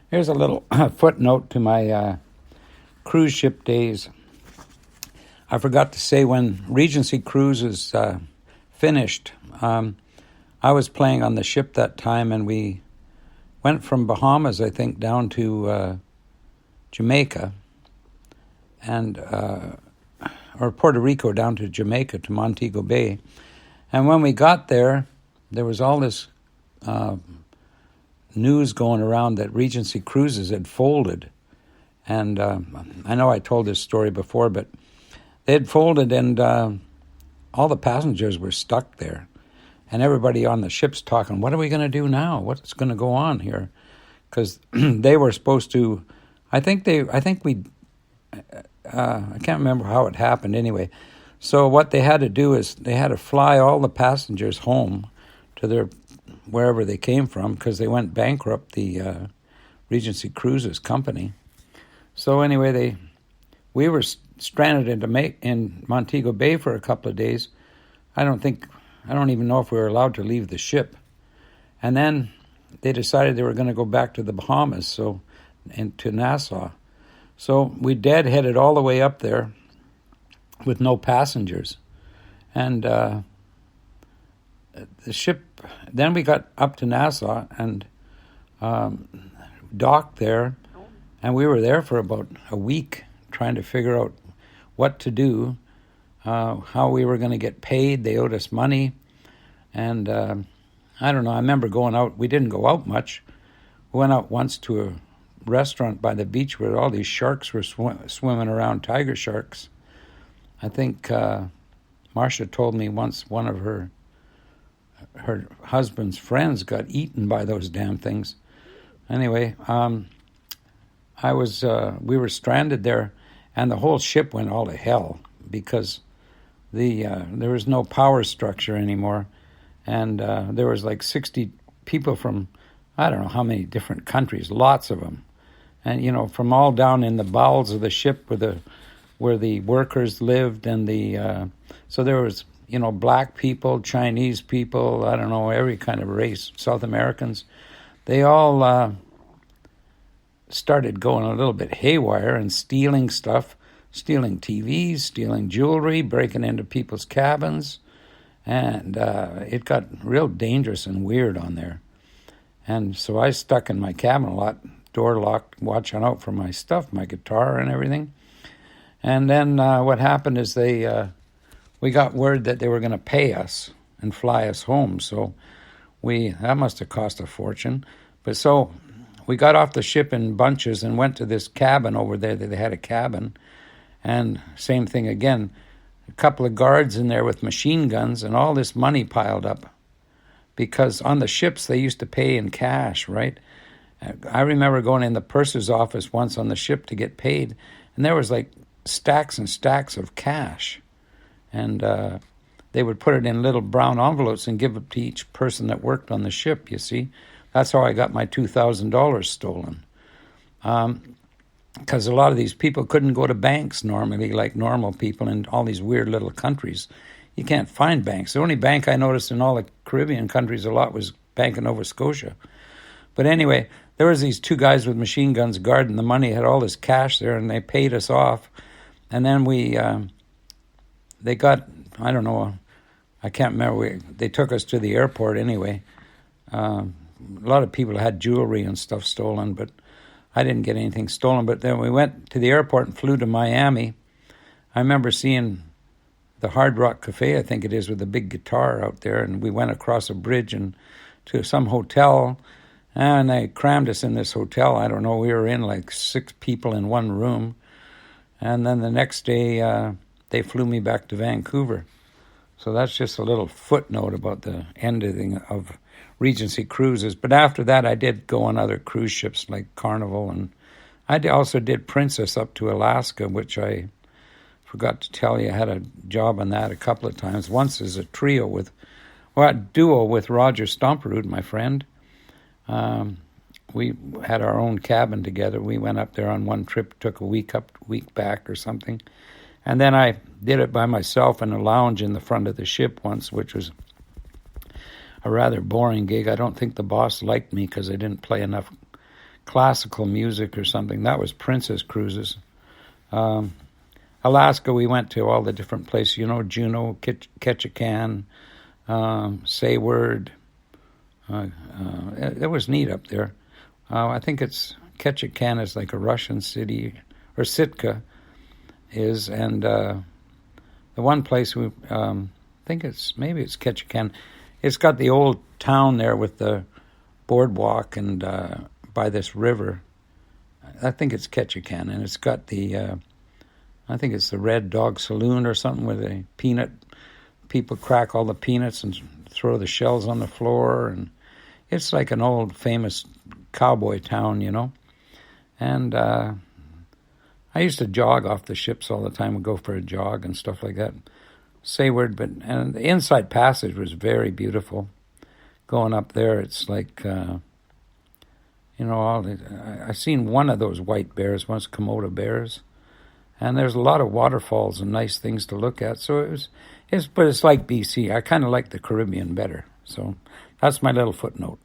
Here's a little footnote to my cruise ship days. I forgot to say when Regency Cruises finished, I was playing on the ship that time, and we went from Bahamas, I think, down to Jamaica, and or Puerto Rico down to Jamaica, to Montego Bay. And when we got there, there was all this news going around that Regency Cruises had folded. And I know I told this story before, but they had folded, and all the passengers were stuck there. And everybody on the ship's talking, what are we going to do now? What's going to go on here? Because they were supposed to, I can't remember how it happened anyway. So what they had to do is they had to fly all the passengers home to their wherever they came from, because they went bankrupt, the Regency Cruises company. So anyway, we were stranded in Montego Bay for a couple of days. I don't even know if we were allowed to leave the ship. And then they decided they were going to go back to the Bahamas, to Nassau. So we dead-headed all the way up there with no passengers. And the ship, then we got up to Nassau and docked there, and we were there for about a week trying to figure out what to do, how we were going to get paid. They owed us money, and I don't know, I remember going out. We didn't go out much. We went out once to a restaurant by the beach where all these sharks were swimming around, tiger sharks. I think Marcia told me once one of her husband's friends got eaten by those damn things. Anyway, we were stranded there, and the whole ship went all to hell because there was no power structure anymore, and there was like 60 people from I don't know how many different countries, lots of them, and from all down in the bowels of the ship where the workers lived, and so there was black people, Chinese people, I don't know, every kind of race, South Americans. They all started going a little bit haywire and stealing stuff, stealing TVs, stealing jewelry, breaking into people's cabins, and it got real dangerous and weird on there. And so I stuck in my cabin a lot, door locked, watching out for my stuff, my guitar and everything. And then what happened is we got word that they were going to pay us and fly us home. So that must have cost a fortune. But so we got off the ship in bunches and went to this cabin over there. They had a cabin. And same thing again, a couple of guards in there with machine guns, and all this money piled up. Because on the ships, they used to pay in cash, right? I remember going in the purser's office once on the ship to get paid, and there was like stacks and stacks of cash. And they would put it in little brown envelopes and give it to each person that worked on the ship, you see. That's how I got my $2,000 stolen. Because a lot of these people couldn't go to banks normally, like normal people in all these weird little countries. You can't find banks. The only bank I noticed in all the Caribbean countries a lot was Bank of Nova Scotia. But anyway, there was these two guys with machine guns guarding the money, had all this cash there, and they paid us off. And then they got, I don't know, I can't remember, they took us to the airport anyway. A lot of people had jewelry and stuff stolen, but I didn't get anything stolen. But then we went to the airport and flew to Miami. I remember seeing the Hard Rock Cafe, I think it is, with a big guitar out there, and we went across a bridge and to some hotel, and they crammed us in this hotel. I don't know, we were in like 6 people in one room, and then the next day they flew me back to Vancouver. So that's just a little footnote about the ending of Regency Cruises. But after that, I did go on other cruise ships like Carnival, and I also did Princess up to Alaska, which I forgot to tell you. I had a job on that a couple of times. Once as a duo with Roger Stomperud, my friend. We had our own cabin together. We went up there on one trip, took a week up, week back or something. And then I did it by myself in a lounge in the front of the ship once, which was a rather boring gig. I don't think the boss liked me because I didn't play enough classical music or something. That was Princess Cruises. Alaska, we went to all the different places, Juneau, Ketchikan, Sayward. It was neat up there. I think Ketchikan is like a Russian city, or Sitka is, and the one place maybe it's Ketchikan. It's got the old town there with the boardwalk and by this river. I think it's Ketchikan, and it's got I think it's the Red Dog Saloon or something, where the people crack all the peanuts and throw the shells on the floor, and it's like an old famous cowboy town, And I used to jog off the ships all the time, and go for a jog and stuff like that. Sayward, and the Inside Passage was very beautiful. Going up there, it's like, I seen one of those white bears once, Komodo bears, and there's a lot of waterfalls and nice things to look at. So but it's like BC. I kind of like the Caribbean better. So that's my little footnote.